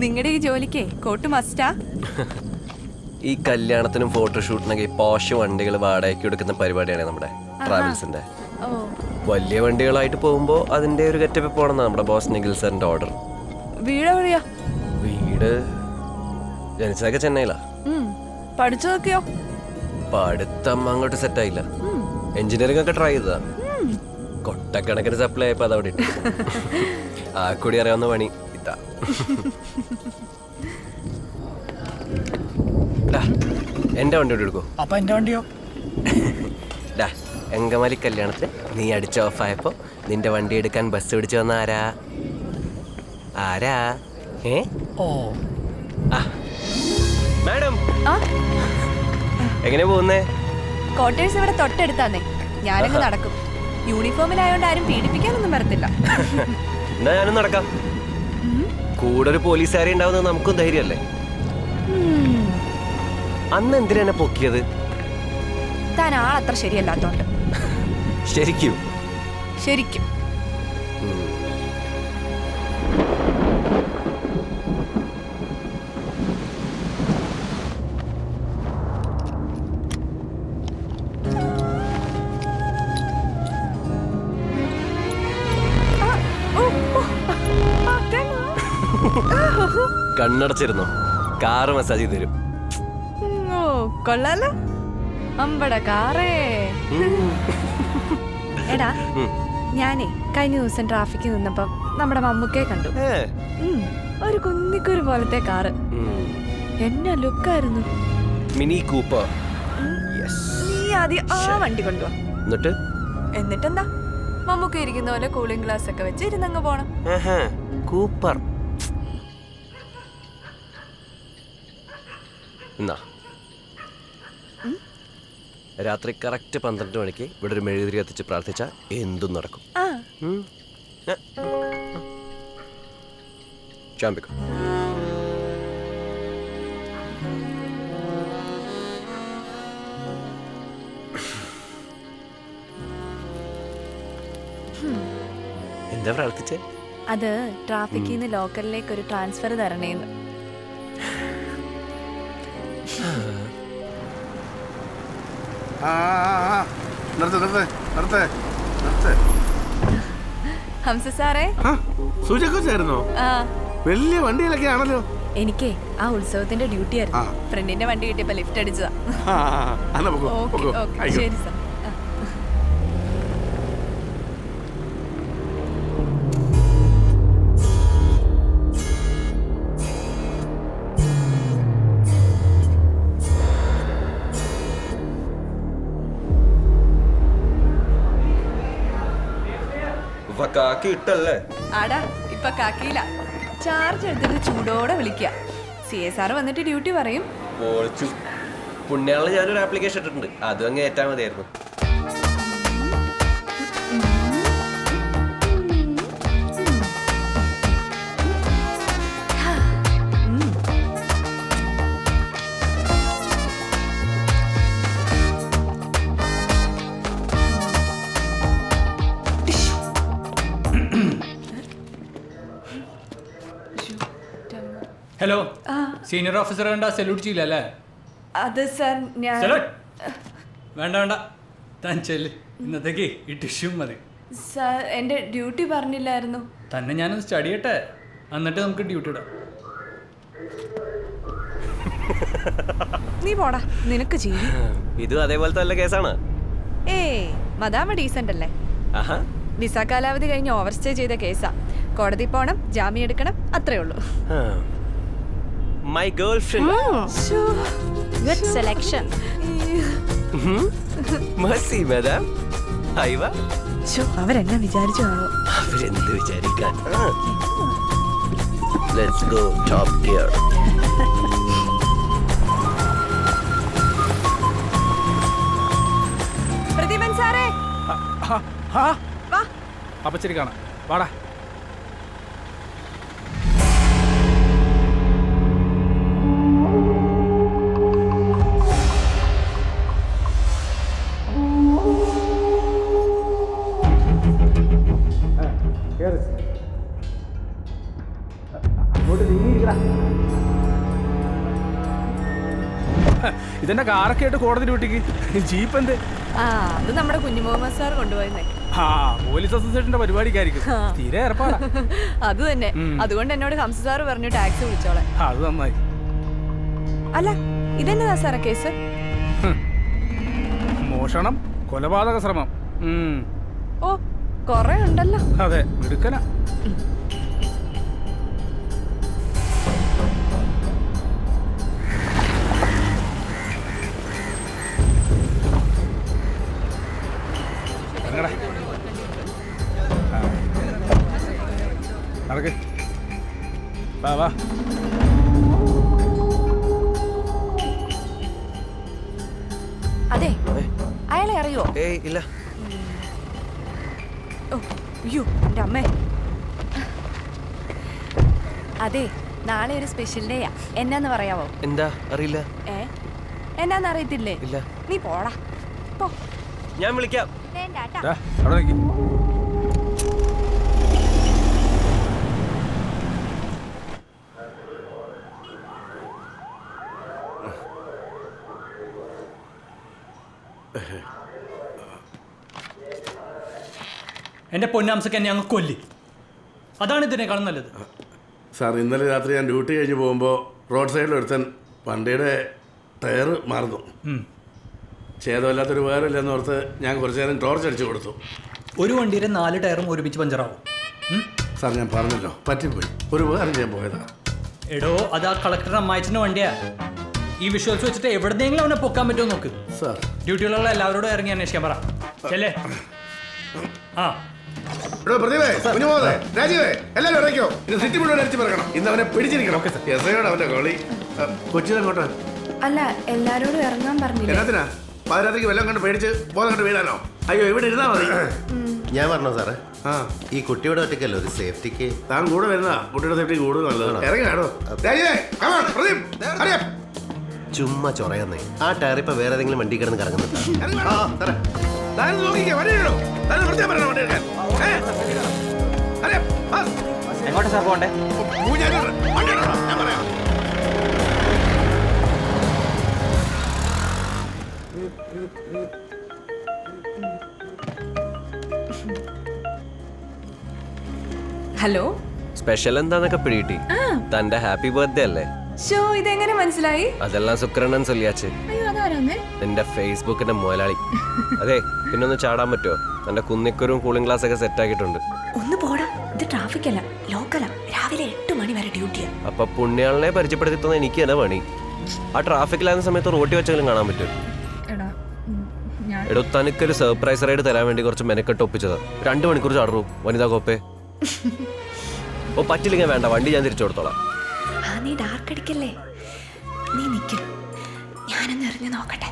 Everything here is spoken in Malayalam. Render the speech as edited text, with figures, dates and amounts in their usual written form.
നിങ്ങളുടെ ഈ ജോലിക്ക് കോട്ട് മസ്റ്റാ? ഈ കല്യാണത്തിനും ഫോട്ടോഷൂട്ടിനൊക്കെ പോഷ് വണ്ടികൾ വാടകയ്ക്ക് എടുക്കുന്ന പരിപാടിയാണ് നമ്മുടെ ട്രാവൽസിന്റെ. വലിയ വണ്ടികളായിട്ട് പോകുമ്പോൾ അതിന്റെ ഒരു ഗെറ്റപ്പ് പോകണമെന്നാണ് നമ്മുടെ ബോസ് നിഖിൽ സാറിന്റെ ഓർഡർ. വീട് എവിടെയാ? വീട് ജനിച്ചതൊക്കെ ചെന്നൈയിലാ. പഠിച്ചതൊക്കെയോ? പഠിത്തം അങ്ങോട്ട് സെറ്റായില്ല. എഞ്ചിനീയറിംഗ് ഒക്കെ ട്രൈ ചെയ്തതാ. കൊട്ടക്കണക്കിന് സപ്ലൈ ആയപ്പോ അതവിടെ ഇട്ടു. ആ കൂടി അറിയാവുന്ന പണി ഇതാ. എന്റെ വണ്ടി എടുക്കോ? അപ്പൊ എന്റെ വണ്ടിയോ? എങ്കമാലി കല്യാണത്തിന് നീ അടിച്ച് ഓഫായപ്പോ നിന്റെ വണ്ടി എടുക്കാൻ ബസ് പിടിച്ചു വന്ന ആരാ? ഓ മാഡം, എങ്ങനെ പോകുന്നേ? ക്വാർട്ടേഴ്സ് ഇവിടെ തൊട്ടടുത്താന്നേ. ഞാനങ്ങ് നടക്കും. യൂണിഫോമിലായോണ്ട് ആരും പീഡിപ്പിക്കാനൊന്നും വരത്തില്ല. എന്നാ ഞാനും നടക്കാം. കൂടെ ഒരു പോലീസുകാരെ ഉണ്ടാവുന്നത് നമുക്കും ധൈര്യമല്ലേ? അന്ന് എന്തിനാ എന്നെ പൊക്കിയത്? താൻ ആളത്ര ശരിയല്ലാത്തോണ്ട്. ശരിക്കും ശരിക്കും കണ്ണടച്ചിരുന്നോ? കാറ് മസാജ് തരും. ഓ കൊള്ളാലോ. അമ്പട കാറേ. എടാ, ഞാനേ കഴിഞ്ഞ ദിവസം ട്രാഫിക്കിൽ നിന്നപ്പം നമ്മുടെ മമ്മൂക്കയെ കണ്ടു. ഒരു കുന്നിക്കുരു പോലത്തെ കാറ്. എന്നാ ലുക്കായിരുന്നു. Mini Cooper. നീ ആദ്യം ആ വണ്ടി കൊണ്ടുവാ. എന്നിട്ടെന്താ, മമ്മൂക്ക ഇരിക്കുന്ന പോലെ കൂളിംഗ് ഗ്ലാസ് ഒക്കെ വെച്ച് ഇരുന്നങ്ങ് പോണം. കൂപ്പർ. രാത്രി കറക്റ്റ് 12 മണിക്ക് ഇവിടെ ഒരു മെഴുകുതിരി കത്തിച്ച് പ്രാർത്ഥിച്ചാൽ എന്തും നടക്കും. ചാമ്പിക്കോ. എന്താ പ്രാർത്ഥിച്ചേ? അത് ട്രാഫിക്കിൽ നിന്ന് ലോക്കലിലേക്ക് ഒരു ട്രാൻസ്ഫർ തരണേന്ന്. ഹംസ സാറേ, വലിയ വണ്ടികളൊക്കെ ആണല്ലോ. എനിക്ക് ആ ഉത്സവത്തിന്റെ ഡ്യൂട്ടി ആയിരുന്നു. ഫ്രണ്ടിന്റെ വണ്ടി കിട്ടിയപ്പോ ലിഫ്റ്റ് അടിച്ചതാ. ശരി സാർ. ആടാ, ഇപ്പൊ കാക്കിയില്ല. ചാർജ് എടുത്തിട്ട് ചൂടോടെ വിളിക്കുക. CSR വന്നിട്ട് ഡ്യൂട്ടി പറയും. പുണ്യാളിന് ഞാനൊരു ആപ്ലിക്കേഷൻ ഇട്ടിട്ടുണ്ട്, അതും അങ്ങ് ഏറ്റാ മതിയായിരുന്നു. ഹലോ, സീനിയർ ഓഫീസർ കണ്ട സല്യൂട്ട് ചെയ്യില്ല അല്ലേ? അത് സാർ ഞാൻ വേണ്ട വേണ്ട, താൻ ചെല്ല്. ഇന്നത്തേക്ക് ഈ ടിഷ്യൂ മതി. സാർ എൻ്റെ ഡ്യൂട്ടി പറഞ്ഞില്ലായിരുന്നു. തന്നെ ഞാനൊന്ന് സ്റ്റഡി ചെയ്യട്ടെ, എന്നിട്ട് നമുക്ക് ഡ്യൂട്ടി ഇടാം. നീ പോടാ, നിനക്ക് ചെയ്യും. ഇതും അതേപോലത്തെ നല്ല കേസാണ്. മദാമ ഡീസന്റ് അല്ലേ? വിസ കാലാവധി കഴിഞ്ഞ് ഓവർ സ്റ്റേ ചെയ്ത കേസാ. കോടതി പോണം, ജാമ്യം എടുക്കണം, അത്രേ ഉള്ളൂ. My girlfriend. Good selection. Mercy, madam. Aiva. അവരെന്നെ വിചാരിച്ചു കാണോ? അവരെന്ത് വിചാരിക്കാൻ? Let's go top gear. പ്രതിഭൻ സാറേ, അപ്പൊ ശരി കാണാം. വാടാ. ഇതെന്നെ കാറൊക്കെ ആയിട്ട് കോടതി ഡ്യൂട്ടിക്ക് ജീപ്പ് എന്ത്? ആ അത് നമ്മുടെ കുഞ്ഞുമുഹമ്മദ് സാർ കൊണ്ടുപോയെന്നേ. ആ പോലീസ് അസോസിയേഷന്റെ പരിപാടിക്കായിരിക്കും. തീരെ ഏർപ്പാടാ. അത് തന്നെ. അതുകൊണ്ട് എന്നോട് ഹംസ സാറ് പറഞ്ഞു ടാക്സി വിളിച്ചോളെ. അത് നന്നായി. അല്ല ഇതെന്നതാ സാറേ കേസ്? മോഷണം, കൊലപാതക ശ്രമം. ഓ കൊറേ ഉണ്ടല്ലോ. അതെ മിടുക്കനാ. നടക്ക്. വാ വാ. അതെ അയാളെ അറിയോ? ഏയ് ഇല്ല. ഓ അയ്യോ എൻ്റെ അമ്മേ. അതെ നാളെ ഒരു സ്പെഷ്യൽ ഡേയാ. എന്നാന്ന് പറയാവോ? എന്താ അറിയില്ല. എന്നാന്ന് അറിയത്തില്ലേ? ഇല്ല. നീ പോടാ പോ. ഞാൻ വിളിക്കാം. ദാ, അവിടെ നിക്ക്. എൻ്റെ പൊന്നാംസക്ക് എന്നെ അങ്ങ് കൊല്ലി. അതാണ് ഇതിനേക്കാളും നല്ലത്. സാർ ഇന്നലെ രാത്രി ഞാൻ ഡ്യൂട്ടി കഴിഞ്ഞ് പോകുമ്പോൾ റോഡ് സൈഡിൽ ഒരുത്തൻ വണ്ടിയുടെ ടയർ മാറുന്നു. ഛേദമില്ലാത്തൊരു വേറില്ലെന്ന് ഓർത്ത് ഞാൻ കുറച്ച് നേരം ടോർച്ച് അടിച്ചു കൊടുത്തു. ഒരു വണ്ടിയുടെ 4 ടയറും ഒരുമിച്ച് പഞ്ചറാവും. സാർ ഞാൻ പറഞ്ഞല്ലോ പറ്റിപ്പോയി. ഒരു വേറെ ഞാൻ പോയതാ. എടോ അത് ആ കളക്ടർ അമ്മായിച്ചിൻ്റെ വണ്ടിയാ. ഈ വിഷ്വൽസ് വെച്ചിട്ട് എവിടെന്നെങ്കിലും അവനെ പൊക്കാൻ പറ്റുമോ നോക്ക്. സാർ ഡ്യൂട്ടിയിലുള്ള എല്ലാവരോടും ഇറങ്ങി അന്വേഷിക്കാൻ പറ. ചെല്ലേ. ആ എല്ലാവരും ഇറങ്ങിക്കോ. ഇത് സിറ്റി മുഴുവൻ അടിച്ചു പറയണം. ഇന്ന് അവനെ പിടിച്ചിരിക്കണം. എസ്ഐയോട് അവന്റെ കളി. കൊച്ചിയിലെങ്ങോട്ടാ? അല്ല എല്ലാരോടും ഇറങ്ങാൻ പറഞ്ഞില്ല. എന്നാത്തിനാ പാതിരാത്രിക്ക് വെള്ളം കണ്ട് പേടിച്ച് ബോധം കണ്ട് വീഴാനോ? അയ്യോ ഇവിടെ ഇരുന്നാ മതി. ഞാൻ പറഞ്ഞോ സാറേ. ആ ഈ കുട്ടിയുടെ ഒറ്റയ്ക്കല്ലോ ഒരു സേഫ്റ്റിക്ക്. താൻ കൂടെ വരുന്ന കുട്ടിയുടെ സേഫ്റ്റി കൂടുതൽ നല്ലതാണ്. ഇറങ്ങിയാടോ. ചുമ്മാ ചൊറയുന്നേ. ആ ടയർ ഇപ്പൊ വേറെ ഏതെങ്കിലും വണ്ടി കിടന്ന് കറങ്ങുന്നുണ്ട്. എങ്ങോട്ടാ സാർ പോണ്ടേ? ഹലോ സ്പെഷ്യൽ എന്താന്നൊക്കെ പിടികിട്ടി. തന്റെ ഹാപ്പി ബർത്ത്ഡേ അല്ലേ? ഷോ ഇതെങ്ങനെ മനസ്സിലായി? അതെല്ലാം സുക്രണ്ണൻ ചൊല്ലിയാച്ച്. അയ്യോ അതാരാന്നേ? നിന്റെ ഫേസ്ബുക്കിന്റെ മുതലാളി. അതെ പിന്നെ ഒന്ന് ചാടാൻ പറ്റുമോ? തന്റെ കുന്നിക്കുരും കൂളിംഗ് ഗ്ലാസ് ഒക്കെ സെറ്റ് ആക്കിയിട്ടുണ്ട്. ഒന്ന് പോടാ. ഇത് ട്രാഫിക് അല്ല, ലോക്കലാ. രാവിലെ 8 മണി വരെ ഡ്യൂട്ടിയാ. അപ്പൊ പുണ്യാളിനെ പരിചയപ്പെടുത്തി തന്ന എനിക്ക് തന്നെ പണി. ആ ട്രാഫിക്കിലാകുന്ന സമയത്ത് റോട്ടി വെച്ചെങ്കിലും കാണാൻ പറ്റും. എടോ തനിക്കൊരു സർപ്രൈസ് റൈഡ് തരാൻ വേണ്ടി കുറച്ച് മെനക്കെട്ട് ഒപ്പിച്ചതാ. 2 മണിക്കൂർ ചാടറൂ വനിതാ കോപ്പേ. ഓ പറ്റില്ലെങ്കിൽ വേണ്ട, വണ്ടി ഞാൻ തിരിച്ചു കൊടുത്തോളാം. നീ ഡാർക്ക് അടിക്കല്ലേ, നീ നിൽക്കും, ഞാനൊന്ന് എറിഞ്ഞു നോക്കട്ടെ.